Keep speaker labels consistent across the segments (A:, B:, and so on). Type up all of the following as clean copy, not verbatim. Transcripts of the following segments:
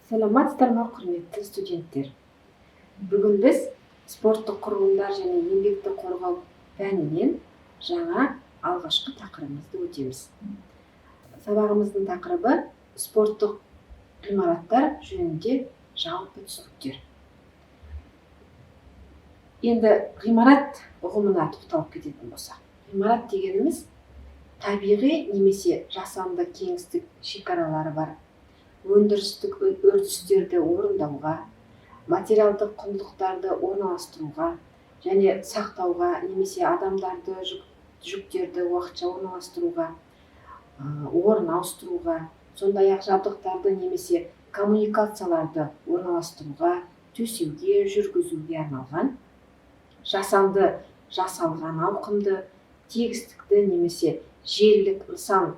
A: Саламатсыздар ма, құрметті студенттер? Бүгін біз спорттық құрылымдар және еңбекті қорғау пәнінен жаңа алғашқы тақырыбымызды өтеміз. Сабағымыздың тақырыбы спорттық ғимараттар жөнінде жалпы түсініктер. Енді ғимарат ұғымына тоқталып кететін болсақ, ғимарат дегеніміз табиғи немесе жасанды кеңістік шекаралары бар өндірістік үрдістерді орындауға, материалдық құндылықтарды орналастыруға және сақтауға, немесе адамдарды, жүктерді уақытша орналастыруға, орын ауыстыруға, сондай-ақ жабдықтарды немесе коммуникацияларды орналастыруға, төсеуге, жүргізуге арналған, жасанды жасалған ауқымды, тегістікті немесе желілік нысан,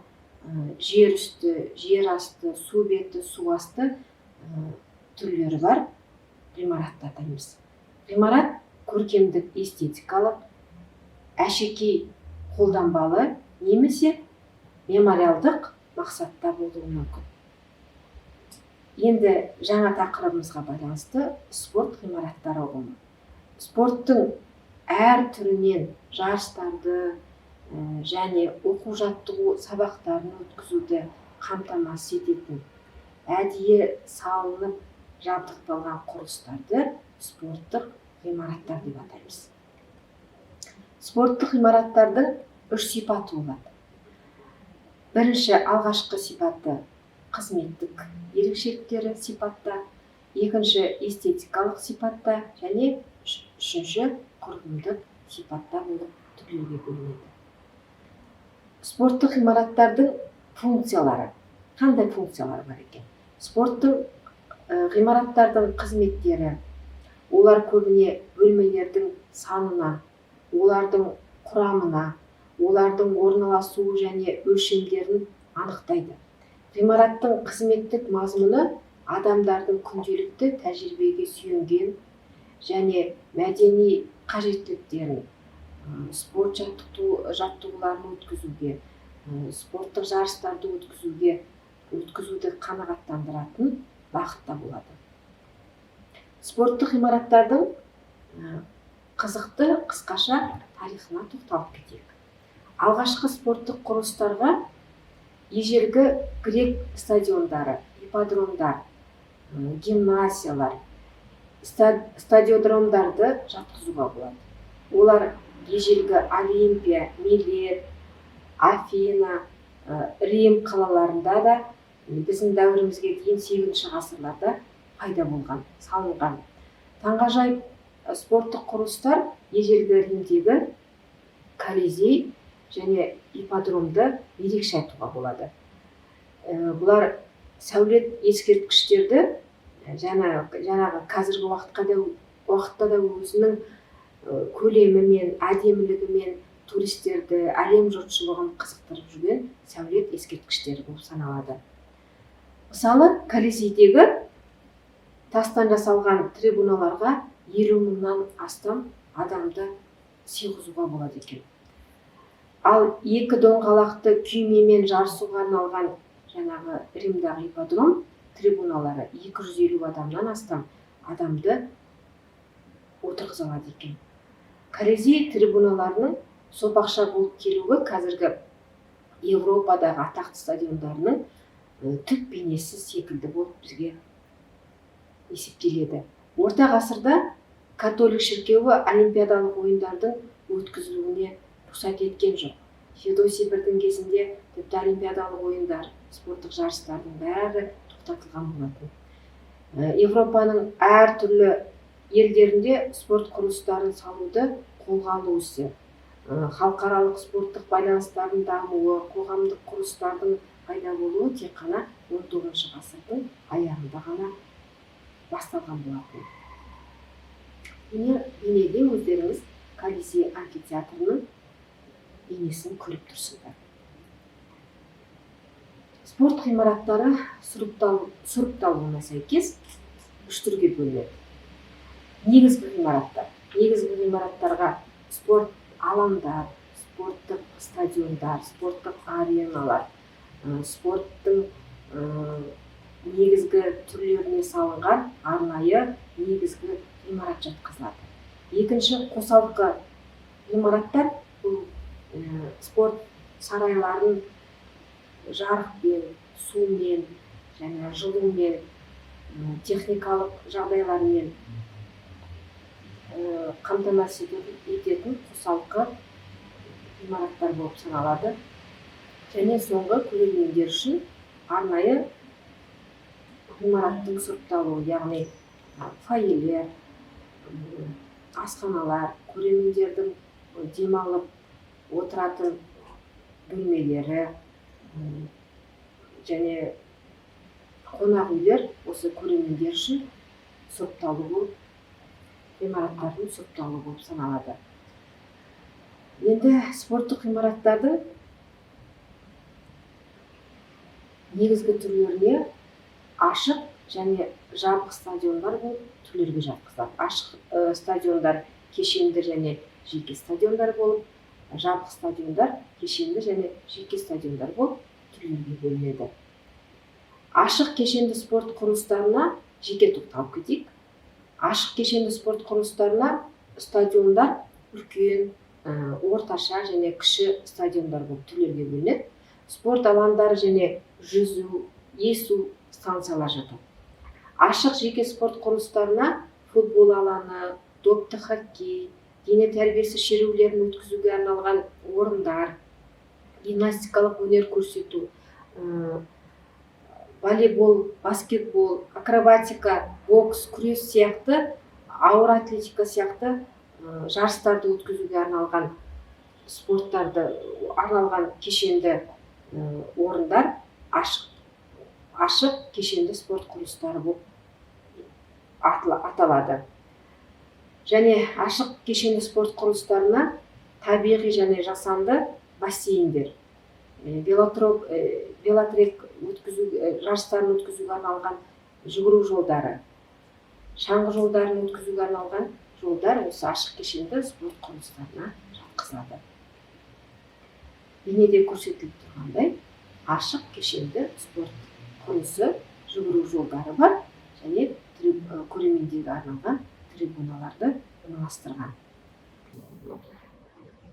A: жер үсті, жер асты, су беті, су асты түрлері бар ғимаратты атаймыз. Ғимарат көркемдік, эстетикалық, әшекей қолданбалы немесе мемориалдық мақсатта болуы мүмкін. Енді жаңа тақырыбымызға байланысты спорт ғимараттары ұғымы. Спорттың әр түрінен жарыстарды және оқу-жаттығу сабақтарын өткізуді қамтамасыз ететін әдейі салынып жабдықталған құрылыстарды спорттық ғимараттар деп атаймыз. Спорттық ғимараттардың үш сипаты болады. Бірінші, алғашқы сипаты қызметтік ерекшеліктері сипатта, екінші эстетикалық сипатта және үшінші құрылымдық сипатта болып түрлерге бөлінеді. Спорттық ғимараттардың функциялары. Қандай функциялары бар екен? Спорттың ғимараттардың қызметтері, олар көбіне бөлмелердің санына, олардың құрамына, олардың орналасуы және өлшемдерін анықтайды. Ғимараттың қызметтік мазмұны адамдардың күнделікті тәжірибеге сүйенген және мәдени қажеттіліктерін, спорт жаттығуларын өткізуге, спорттық жарыстарды өткізуді қанағаттандыратын бағытта болады. Спорттық ғимараттардың қызықты қысқаша тарихына тоқталып кетейік. Алғашқы спорттық құрылыстарға ежелгі грек стадиондары, ипподромдар, гимназиялар, стадиодромдарды жатқызуға болады. Олар ежелгі Олимпия, Милет, Афина, Рим қалаларында да біздің дәуірімізге дейін 8-ші ғасырларда пайда болған, салынған. Таңғажайып спорттық құрылыстар ежелгі Римдегі Колизей және ипподромды ерекше айтуға болады. Бұлар сәулет ескерткіштерді жаңағы қазіргі уақытта да өзінің көлемімен, әдемілігімен туристерді, әлем жұртшылығын қызықтырып жүрген сәулет ескерткіштері болып саналады. Мысалы, Колизейдегі тастан жасалған трибуналарға 50 мыңнан астам адамды сыйғызуға болады екен. Ал екі доңғалақты күймемен жарысуға арналған жаңағы Римдағы ипподром трибуналары 250 адамнан астам адамды отырғыза алады екен. Колизей трибуналарының сопақша болып келуі қазіргі Европадағы атақты стадиондарының түп бейнесі секілді болып бізге есептеледі. Орта ғасырда католик шіркеуі олимпиадалық ойындардың өткізілуіне рұқсат еткен жоқ. Феодосий бірдің кезінде тіпті олимпиадалық ойындар, спорттық жарыстардың бәрі тоқтатылған болатын. Европаның әр түрлі елдерінде спорт құрылыстарын салуды қолға алу ісі, халықаралық спорттық байланыстардың дамуы, қоғамдық құрылыстардың пайда болуы тек қана 19-шы ғасырдың аяғында ғана басталған болатын. Міне бейнеде өздеріңіз Колизей амфитеатрының бейнесін көріп тұрсыздар. Спорт ғимараттары сұрыпталуына сәйкес үш түрге бөлінеді. Негізгі ғимараттарға спорт алаңдар, спорттық стадиондар, спорттық ареналар, спорттың негізгі түрлеріне салынған арнайы негізгі ғимарат жатқызылады. Екінші қосалқы ғимараттар бұл спорт сарайларын жарықпен, сумен және жылумен, техникалық жағдайлармен қамтамасыз ететін қосалқы ғимараттар болып саналады. Және соңғы көрермендер үшін арнайы ғимараттың сұрыпталуы, яғни фойелер, асханалар, көрермендердің демалып отыратын бөлмелері және қонақ үйлер осы көрермендер үшін сұрыпталуы, ғимараттардың сұрыпталуы болып саналады. Енді спорттық ғимараттардың негізгі түрлеріне ашық және жабық стадиондар болып түрлерге жатқызылады. Ашық стадиондар кешенді және жеке стадиондар болып, жабық стадиондар кешенді және жеке стадиондар болып түрлерге бөлінеді. Ашық кешенді спорт құрылыстарына жеке тоқталып кетейік. Ашық кешенді спорт құрылыстарына стадиондар үлкен, орташа және кіші стадиондар болып түрлерге бөлінеді. Спорт алаңдары және жүзу, есу станциялар жатады. Ашық жеке спорт құрылыстарына футбол алаңы, допты хоккей, дене тәрбиесі шерулерін өткізуге арналған орындар, гимнастикалық өнер көрсету, волейбол, баскетбол, акробатика, бокс, күрес сияқты, ауыр атлетика сияқты жарыстарды өткізуге арналған спорттарды арналған кешенді орындар ашық кешенді спорт құрылыстары болып аталады. Және ашық кешенді спорт құрылыстарына табиғи және жасанды бассейндер, велотрек жарыстарын өткізуге арналған жүгіру жолдары, шаңғы жолдарын өткізуге арналған жолдар осы ашық кешенді спорт құрылыстарына жатқызылады. Бейнеде көрсетіліп тұрғандай, ашық кешенді спорт құрылысы жүгіру жолдары бар және көрермендерге арналған трибуналарды орналастырған.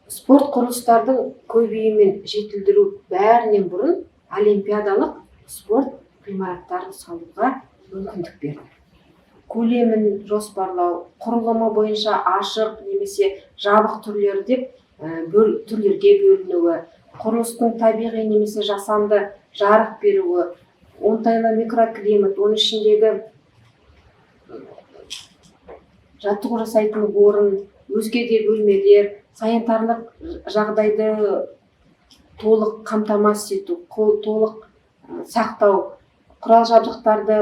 A: Спорт құрылыстардың көбеюі мен жетілдіру бәрінен бұрын олимпиадалық спорт ғимараттарын салуға мүмкіндік берді. Көлемін жоспарлау, құрылымы бойынша ашық немесе жабық түрлері деп түрлерге бөлінуі, құрылыстың табиғи немесе жасанды жарық беруі, оңтайлы микроклимат, оның ішіндегі жаттығу жасайтын орын, өзге де бөлмелер, санитарлық жағдайды толық қамтамасыз ету, толық сақтау, құрал жабдықтарға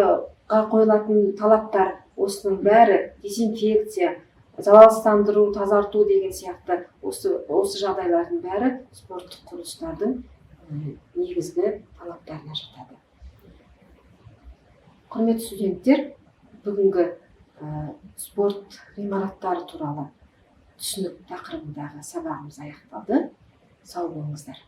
A: қойылатын талаптар, осының бәрі дезинфекция, залалсыздандыру, тазарту деген сияқты осы жағдайлардың бәрі спорттық құрылыстардың негізгі талаптарына жатады. Құрметті студенттер, бүгінгі спорт ғимараттары туралы түсінік тақырыбындағы сабағымыз аяқталды. Сау болыңыздар.